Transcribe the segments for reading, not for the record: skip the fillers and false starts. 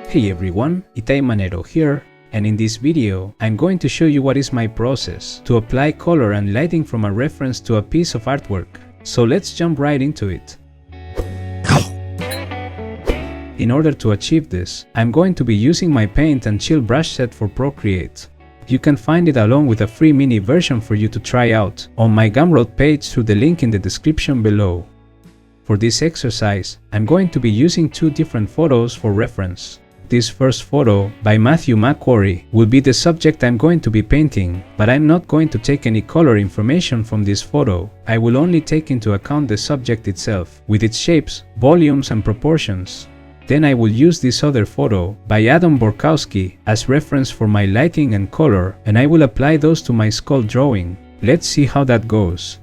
Hey everyone, Manero here, and in this video, I'm going to show you what is my process to apply color and lighting from a reference to a piece of artwork. So let's jump right into it. In order to achieve this, I'm going to be using my Paint and Chill brush set for Procreate. You can find it along with a free mini version for you to try out on my Gumroad page through the link in the description below. For this exercise, I'm going to be using two different photos for reference. This first photo, by Matthew McQuarrie, will be the subject I'm going to be painting, but I'm not going to take any color information from this photo. I will only take into account the subject itself, with its shapes, volumes and proportions. Then I will use this other photo, by Adam Borkowski, as reference for my lighting and color, and I will apply those to my skull drawing. Let's see how that goes.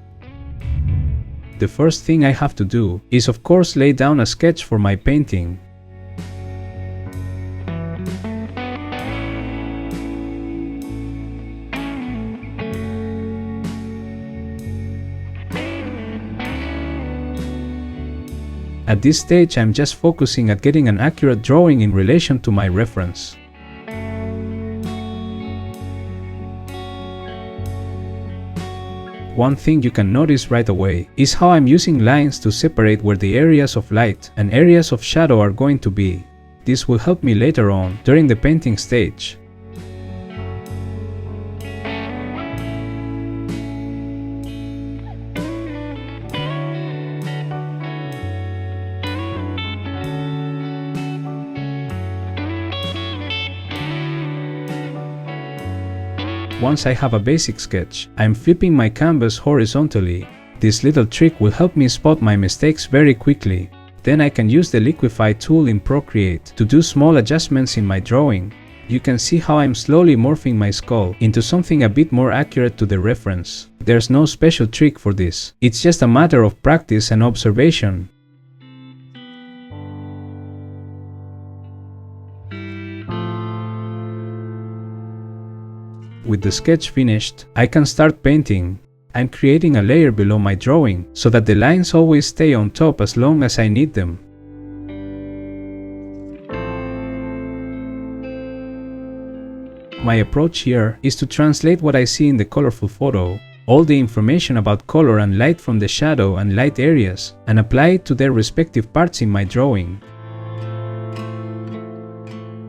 The first thing I have to do is of course lay down a sketch for my painting. At this stage, I'm just focusing at getting an accurate drawing in relation to my reference. One thing you can notice right away is how I'm using lines to separate where the areas of light and areas of shadow are going to be. This will help me later on during the painting stage. Once I have a basic sketch, I'm flipping my canvas horizontally. This little trick will help me spot my mistakes very quickly. Then I can use the Liquify tool in Procreate to do small adjustments in my drawing. You can see how I'm slowly morphing my skull into something a bit more accurate to the reference. There's no special trick for this. It's just a matter of practice and observation. With the sketch finished, I can start painting. I'm creating a layer below my drawing so that the lines always stay on top as long as I need them. My approach here is to translate what I see in the colorful photo, all the information about color and light from the shadow and light areas, and apply it to their respective parts in my drawing.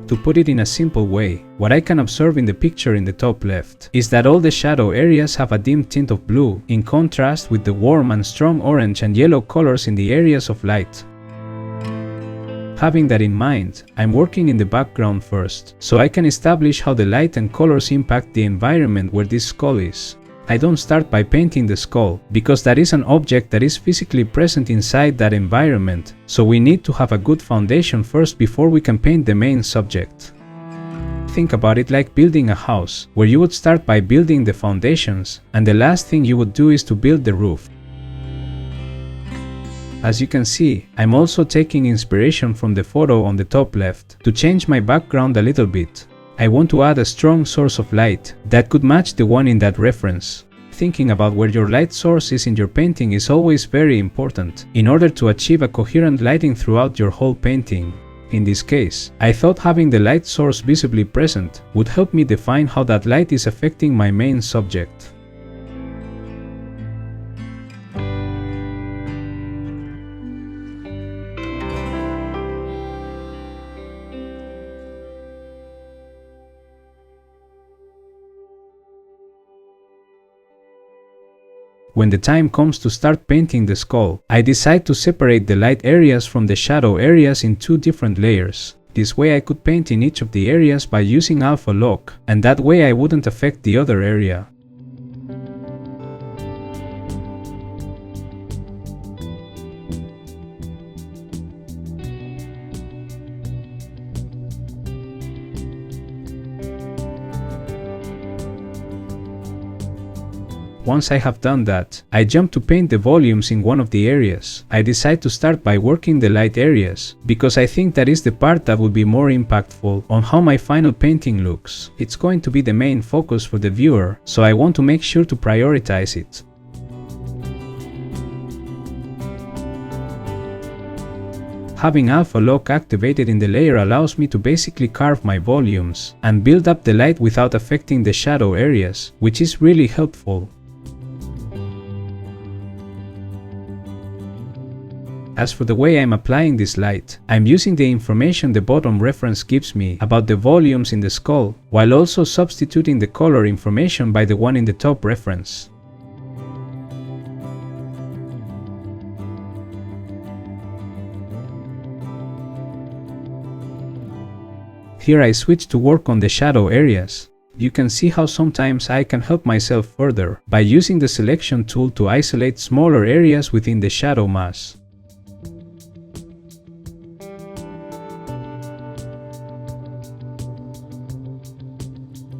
To put it in a simple way, what I can observe in the picture in the top left is that all the shadow areas have a dim tint of blue in contrast with the warm and strong orange and yellow colors in the areas of light. Having that in mind, I'm working in the background first, so I can establish how the light and colors impact the environment where this skull is. I don't start by painting the skull, because that is an object that is physically present inside that environment, so we need to have a good foundation first before we can paint the main subject. Think about it like building a house, where you would start by building the foundations, and the last thing you would do is to build the roof. As you can see, I'm also taking inspiration from the photo on the top left to change my background a little bit. I want to add a strong source of light that could match the one in that reference. Thinking about where your light source is in your painting is always very important in order to achieve a coherent lighting throughout your whole painting. In this case, I thought having the light source visibly present would help me define how that light is affecting my main subject. When the time comes to start painting the skull, I decide to separate the light areas from the shadow areas in two different layers. This way I could paint in each of the areas by using alpha lock, and that way I wouldn't affect the other area. Once I have done that, I jump to paint the volumes in one of the areas. I decide to start by working the light areas, because I think that is the part that will be more impactful on how my final painting looks. It's going to be the main focus for the viewer, so I want to make sure to prioritize it. Having alpha lock activated in the layer allows me to basically carve my volumes and build up the light without affecting the shadow areas, which is really helpful. As for the way I'm applying this light, I'm using the information the bottom reference gives me about the volumes in the skull, while also substituting the color information by the one in the top reference. Here I switch to work on the shadow areas. You can see how sometimes I can help myself further by using the selection tool to isolate smaller areas within the shadow mass.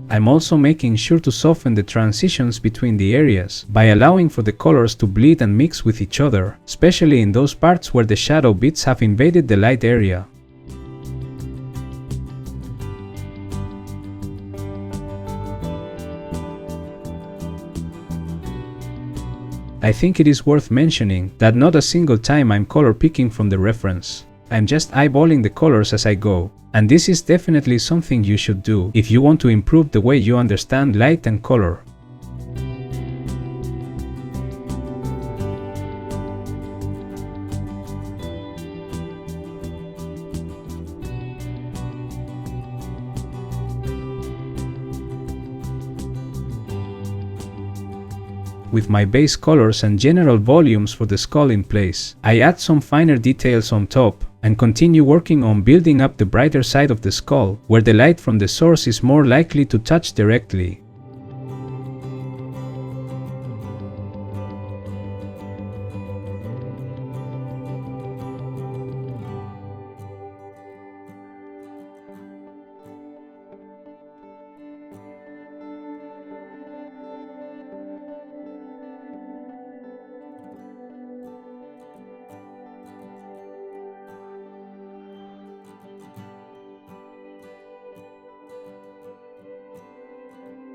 I'm also making sure to soften the transitions between the areas by allowing for the colors to bleed and mix with each other, especially in those parts where the shadow bits have invaded the light area. I think it is worth mentioning that not a single time I'm color picking from the reference. I'm just eyeballing the colors as I go, and this is definitely something you should do if you want to improve the way you understand light and color. With my base colors and general volumes for the skull in place, I add some finer details on top and continue working on building up the brighter side of the skull, where the light from the source is more likely to touch directly.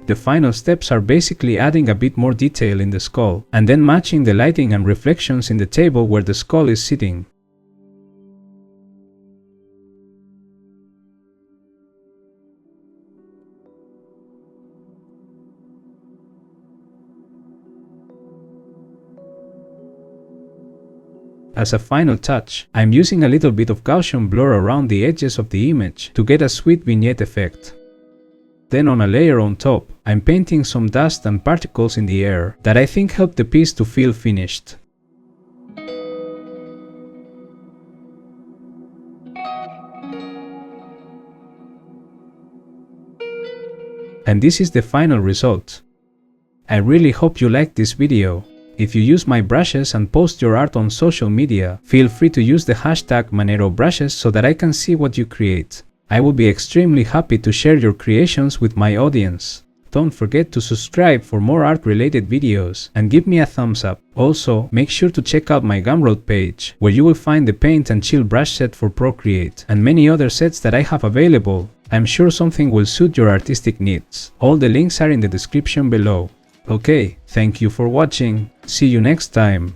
The final steps are basically adding a bit more detail in the skull, and then matching the lighting and reflections in the table where the skull is sitting. As a final touch, I'm using a little bit of Gaussian blur around the edges of the image to get a sweet vignette effect. Then on a layer on top, I'm painting some dust and particles in the air that I think help the piece to feel finished. And this is the final result. I really hope you liked this video. If you use my brushes and post your art on social media, feel free to use the hashtag Manero Brushes so that I can see what you create. I will be extremely happy to share your creations with my audience. Don't forget to subscribe for more art-related videos and give me a thumbs up. Also, make sure to check out my Gumroad page, where you will find the paint and chill brush set for Procreate and many other sets that I have available. I'm sure something will suit your artistic needs. All the links are in the description below. Okay, thank you for watching. See you next time.